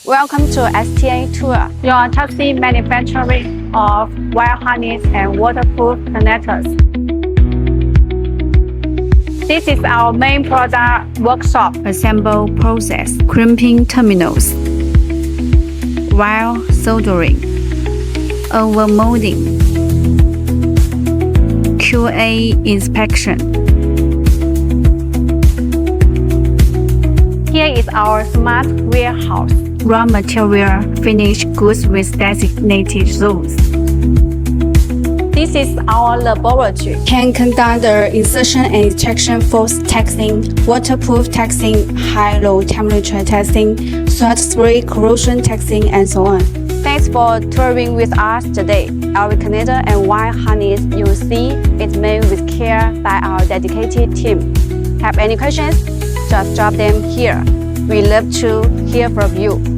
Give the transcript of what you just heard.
Welcome to STA Tour, your taxi manufacturing of wire harness and waterproof connectors. This is our main product workshop. Assemble process, crimping terminals, wire soldering, overmolding, QA inspection. Here is our smart warehouse. Raw material, finished goods with designated zones. This is our laboratory. Can conduct the insertion and extraction force testing, waterproof testing, high-low temperature testing, sweat-free corrosion testing, and so on. Thanks for touring with us today. Our connector and wire harness you see is made with care by our dedicated team. Have any questions? Just drop them here. We love to hear from you.